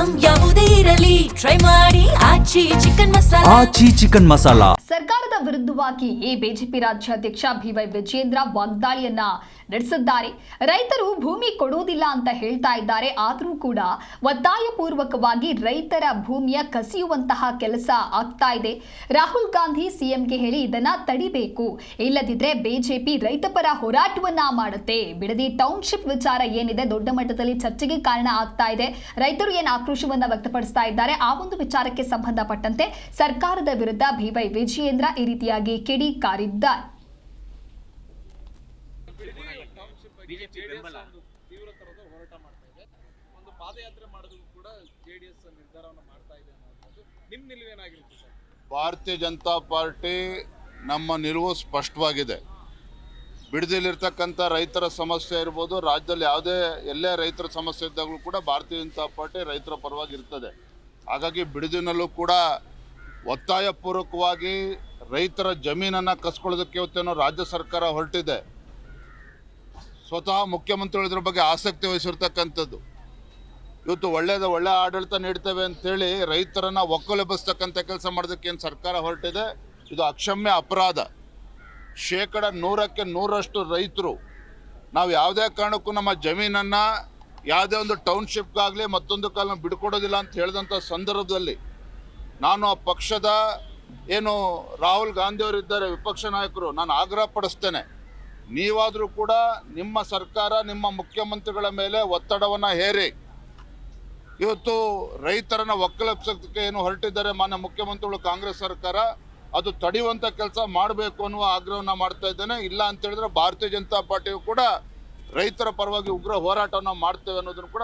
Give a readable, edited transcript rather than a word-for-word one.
Item ಯಾವುದೇ ಇರಲಿ try ಮಾಡಿ ಆಚಿ ಚಿಕನ್ ಮಸಾಲಾ. ಸರ್ಕಾರದ ವಿರುದ್ಧವಾಗಿ ಬಿಜೆಪಿ ರಾಜ್ಯಾಧ್ಯಕ್ಷ ಬಿವೈ ವಿಜಯೇಂದ್ರ ವಾಗ್ದಾಳಿಯನ್ನ ನಡೆಸಿದ್ದಾರೆ. ರೈತರು ಭೂಮಿ ಕೊಡುವುದಿಲ್ಲ ಅಂತ ಹೇಳ್ತಾ ಇದ್ದಾರೆ. ಆದರೂ ಕೂಡ ಒತ್ತಾಯಪೂರ್ವಕವಾಗಿ ರೈತರ ಭೂಮಿಯ ಕಸಿಯುವಂತಹ ಕೆಲಸ ಆಗ್ತಾ ಇದೆ. ರಾಹುಲ್ ಗಾಂಧಿ ಸಿಎಂಗೆ ಹೇಳಿ ಇದನ್ನ ತಡಿಬೇಕು, ಇಲ್ಲದಿದ್ರೆ ಬಿಜೆಪಿ ರೈತಪರ ಹೋರಾಟವನ್ನ ಮಾಡುತ್ತೆ. ಬಿಡದಿ ಟೌನ್ಶಿಪ್ ವಿಚಾರ ಏನಿದೆ ದೊಡ್ಡ ಮಟ್ಟದಲ್ಲಿ ಚರ್ಚೆಗೆ ಕಾರಣ ಆಗ್ತಾ ಇದೆ. ರೈತರು ಏನು ಆಕ್ರೋಶವನ್ನ ವ್ಯಕ್ತಪಡಿಸ್ತಾ ಇದ್ದಾರೆ, ಆ ಒಂದು ವಿಚಾರಕ್ಕೆ ಸಂಬಂಧಪಟ್ಟಂತೆ ಸರ್ಕಾರದ ವಿರುದ್ಧ ಬಿವೈ ವಿಜಯೇಂದ್ರ ಈ ರೀತಿಯಾಗಿ ಕಿಡಿಕಾರಿದ್ದಾರೆ. ಭಾರತೀಯ ಜನತಾ ಪಾರ್ಟಿ ನಮ್ಮ ನಿಲುವು ಸ್ಪಷ್ಟವಾಗಿದೆ. ಬಿಡದಿಲಿರ್ತಕ್ಕಂಥ ರೈತರ ಸಮಸ್ಯೆ ಇರ್ಬೋದು, ರಾಜ್ಯದಲ್ಲಿ ಎಲ್ಲೇ ರೈತರ ಸಮಸ್ಯೆ ಇದ್ದಾಗಲೂ ಕೂಡ ಭಾರತೀಯ ಜನತಾ ಪಾರ್ಟಿ ರೈತರ ಪರವಾಗಿ ಇರ್ತದೆ. ಹಾಗಾಗಿ ಬಿಡದಿನಲ್ಲೂ ಕೂಡ ಒತ್ತಾಯಪೂರ್ವಕವಾಗಿ ರೈತರ ಜಮೀನನ್ನು ಕಸ್ಕೊಳ್ಳೋದಕ್ಕೆ ಇವತ್ತೇನೋ ರಾಜ್ಯ ಸರ್ಕಾರ ಹೊರಟಿದೆ. ಸ್ವತಃ ಮುಖ್ಯಮಂತ್ರಿಗಳು ಇದ್ರ ಬಗ್ಗೆ ಆಸಕ್ತಿ ವಹಿಸಿರ್ತಕ್ಕಂಥದ್ದು. ಇವತ್ತು ಒಳ್ಳೆ ಆಡಳಿತ ನೀಡ್ತೇವೆ ಅಂತೇಳಿ ರೈತರನ್ನ ಒಕ್ಕಲೆಬ್ಬಿಸ್ತಕ್ಕಂಥ ಕೆಲಸ ಮಾಡೋದಕ್ಕೆ ಏನು ಸರ್ಕಾರ ಹೊರಟಿದೆ, ಇದು ಅಕ್ಷಮ್ಯ ಅಪರಾಧ. 100% 100% ರೈತರು ನಾವು ಯಾವುದೇ ಕಾರಣಕ್ಕೂ ನಮ್ಮ ಜಮೀನನ್ನು ಯಾವುದೇ ಒಂದು ಟೌನ್ಶಿಪ್ಗಾಗಲಿ ಮತ್ತೊಂದು ಕಾಲ ಬಿಡ್ಕೊಡೋದಿಲ್ಲ ಅಂತ ಹೇಳಿದಂಥ ಸಂದರ್ಭದಲ್ಲಿ ನಾನು ಆ ಪಕ್ಷದ ರಾಹುಲ್ ಗಾಂಧಿಯವರಿದ್ದಾರೆ ವಿಪಕ್ಷ ನಾಯಕರು, ನಾನು ಆಗ್ರಹ ಪಡಿಸ್ತೇನೆ, ನೀವಾದರೂ ಕೂಡ ನಿಮ್ಮ ಸರ್ಕಾರ ನಿಮ್ಮ ಮುಖ್ಯಮಂತ್ರಿಗಳ ಮೇಲೆ ಒತ್ತಡವನ್ನು ಹೇರಿ ಇವತ್ತು ರೈತರನ್ನ ಒಕ್ಕಲೆಬ್ಸೋದಕ್ಕೆ ಹೊರಟಿದ್ದಾರೆ ಮಾನ್ಯ ಮುಖ್ಯಮಂತ್ರಿಗಳು ಕಾಂಗ್ರೆಸ್ ಸರ್ಕಾರ, ಅದು ತಡೆಯುವಂಥ ಕೆಲಸ ಮಾಡಬೇಕು ಅನ್ನುವ ಆಗ್ರಹವನ್ನು ಮಾಡ್ತಾ ಇದ್ದೇನೆ. ಇಲ್ಲ ಅಂತ ಹೇಳಿದ್ರೆ ಭಾರತೀಯ ಜನತಾ ಪಾರ್ಟಿಯು ಕೂಡ ರೈತರ ಪರವಾಗಿ ಉಗ್ರ ಹೋರಾಟವನ್ನು ಮಾಡ್ತೇವೆ ಅನ್ನೋದನ್ನು ಕೂಡ